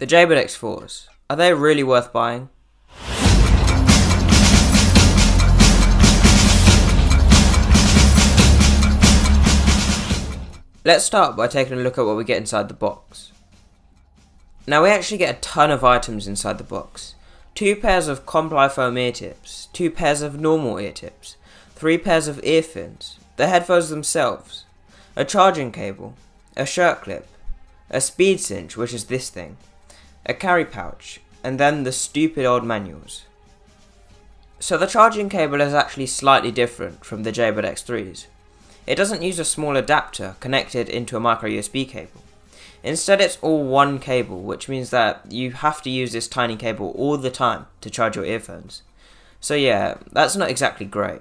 The Jaybird X4s, are they really worth buying? Let's start by taking a look at what we get inside the box. Now we actually get a ton of items inside the box. 2 pairs of Compromising ear tips, 2 pairs of normal ear tips, 3 pairs of earphones, the headphones themselves, a charging cable, a shirt clip, a speed cinch, which is this thing, a carry pouch, and then the stupid old manuals. So the charging cable is actually slightly different from the Jaybird X3s. It doesn't use a small adapter connected into a micro USB cable. Instead it's all one cable, which means that you have to use this tiny cable all the time to charge your earphones. So yeah, that's not exactly great.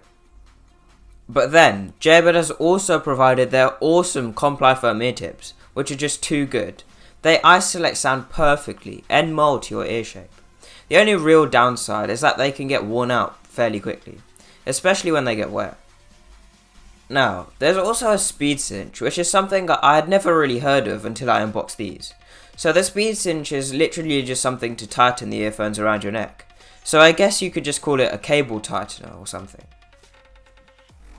But then, Jaybird has also provided their awesome Compromising ear tips, which are just too good. They isolate sound perfectly and mold to your ear shape. The only real downside is that they can get worn out fairly quickly, especially when they get wet. Now, there's also a speed cinch, which is something I had never really heard of until I unboxed these. So the speed cinch is literally just something to tighten the earphones around your neck. So I guess you could just call it a cable tightener or something.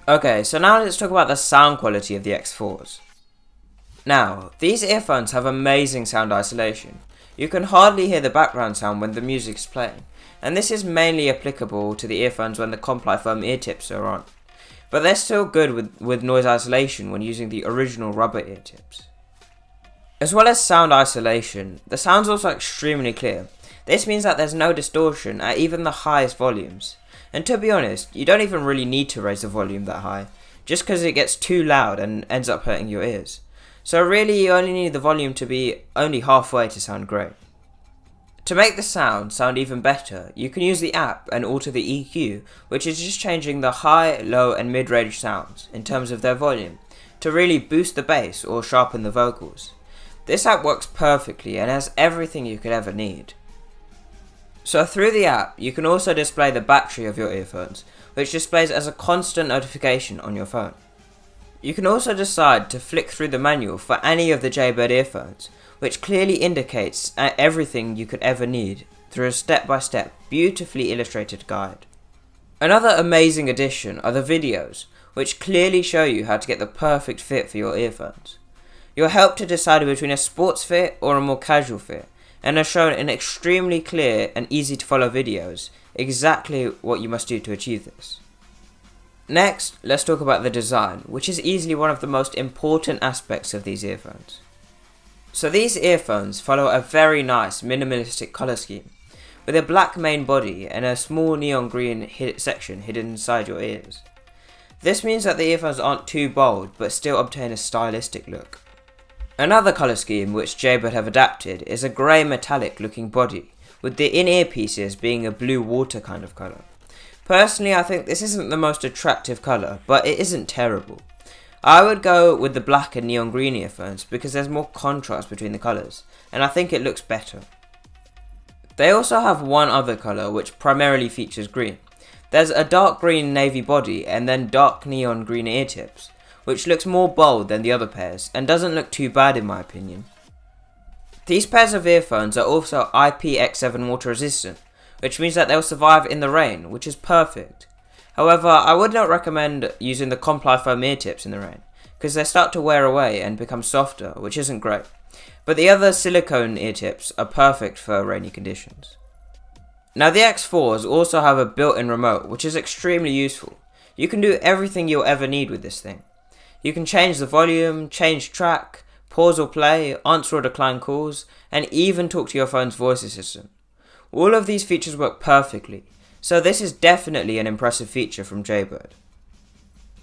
Okay, so now let's talk about the sound quality of the X4s. Now, these earphones have amazing sound isolation. You can hardly hear the background sound when the music is playing, and this is mainly applicable to the earphones when the Compromising ear tips are on. But they're still good with noise isolation when using the original rubber ear tips. As well as sound isolation, the sound's also extremely clear. This means that there's no distortion at even the highest volumes. And to be honest, you don't even really need to raise the volume that high, just because it gets too loud and ends up hurting your ears. So really you only need the volume to be only halfway to sound great. To make the sound even better, you can use the app and alter the EQ, which is just changing the high, low and mid-range sounds in terms of their volume, to really boost the bass or sharpen the vocals. This app works perfectly and has everything you could ever need. So through the app, you can also display the battery of your earphones, which displays as a constant notification on your phone. You can also decide to flick through the manual for any of the Jaybird earphones, which clearly indicates everything you could ever need through a step-by-step, beautifully illustrated guide. Another amazing addition are the videos, which clearly show you how to get the perfect fit for your earphones. You're helped to decide between a sports fit or a more casual fit, and are shown in extremely clear and easy to follow videos exactly what you must do to achieve this. Next, let's talk about the design, which is easily one of the most important aspects of these earphones. So these earphones follow a very nice minimalistic colour scheme, with a black main body and a small neon green section hidden inside your ears. This means that the earphones aren't too bold, but still obtain a stylistic look. Another colour scheme which Jaybird have adapted is a grey metallic looking body, with the in-ear pieces being a blue water kind of colour. Personally, I think this isn't the most attractive colour, but it isn't terrible. I would go with the black and neon green earphones because there's more contrast between the colours, and I think it looks better. They also have one other colour which primarily features green. There's a dark green navy body and then dark neon green ear tips, which looks more bold than the other pairs and doesn't look too bad in my opinion. These pairs of earphones are also IPX7 water resistant, which means that they'll survive in the rain, which is perfect. However, I would not recommend using the Compromising ear tips in the rain, because they start to wear away and become softer, which isn't great. But the other silicone ear tips are perfect for rainy conditions. Now the X4s also have a built-in remote, which is extremely useful. You can do everything you'll ever need with this thing. You can change the volume, change track, pause or play, answer or decline calls, and even talk to your phone's voice assistant. All of these features work perfectly, so this is definitely an impressive feature from Jaybird.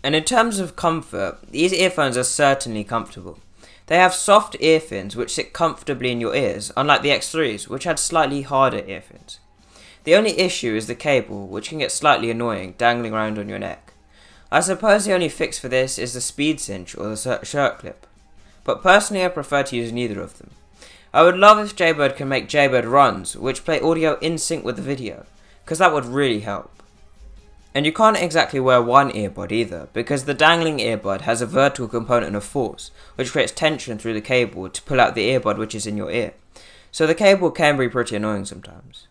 And in terms of comfort, these earphones are certainly comfortable. They have soft ear fins which sit comfortably in your ears, unlike the X3s which had slightly harder ear fins. The only issue is the cable, which can get slightly annoying dangling around on your neck. I suppose the only fix for this is the speed cinch or the shirt clip, but personally I prefer to use neither of them. I would love if Jaybird can make Jaybird runs which play audio in sync with the video, because that would really help. And you can't exactly wear one earbud either, because the dangling earbud has a vertical component of force, which creates tension through the cable to pull out the earbud which is in your ear. so the cable can be pretty annoying sometimes.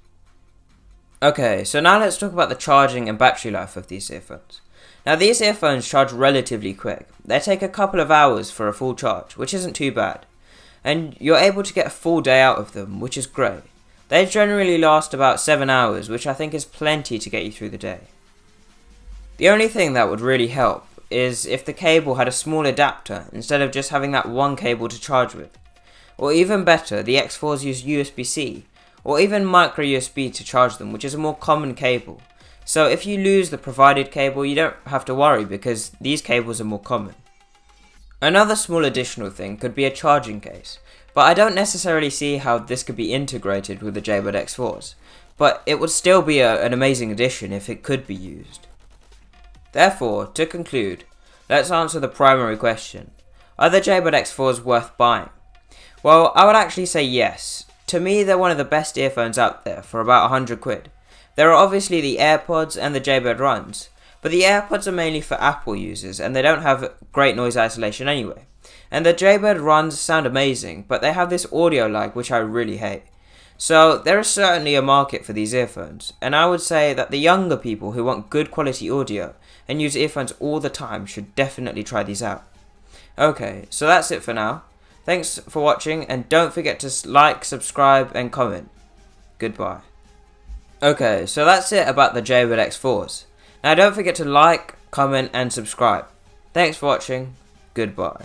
Okay, so now let's talk about the charging and battery life of these earphones. Now these earphones charge relatively quick. They take a couple of hours for a full charge, which isn't too bad. And you're able to get a full day out of them, which is great. They generally last about 7 hours, which I think is plenty to get you through the day. The only thing that would really help is if the cable had a small adapter instead of just having that one cable to charge with. Or even better, the X4s use USB-C, or even micro USB to charge them, which is a more common cable. So if you lose the provided cable, you don't have to worry because these cables are more common. Another small additional thing could be a charging case, but I don't necessarily see how this could be integrated with the Jaybird X4s, but it would still be an amazing addition if it could be used. Therefore, to conclude, let's answer the primary question. Are the Jaybird X4s worth buying? Well, I would actually say yes. To me, they're one of the best earphones out there for about 100 quid. There are obviously the AirPods and the Jaybird Runs, but the AirPods are mainly for Apple users and they don't have great noise isolation anyway. And the Jaybird Runs sound amazing, but they have this audio lag which I really hate. So there is certainly a market for these earphones, and I would say that the younger people who want good quality audio and use earphones all the time should definitely try these out. Okay, so that's it for now. Thanks for watching, and don't forget to like, subscribe and comment. Goodbye. Okay, so that's it about the Jaybird X4s. Now don't forget to like, comment and subscribe. Thanks for watching. Goodbye.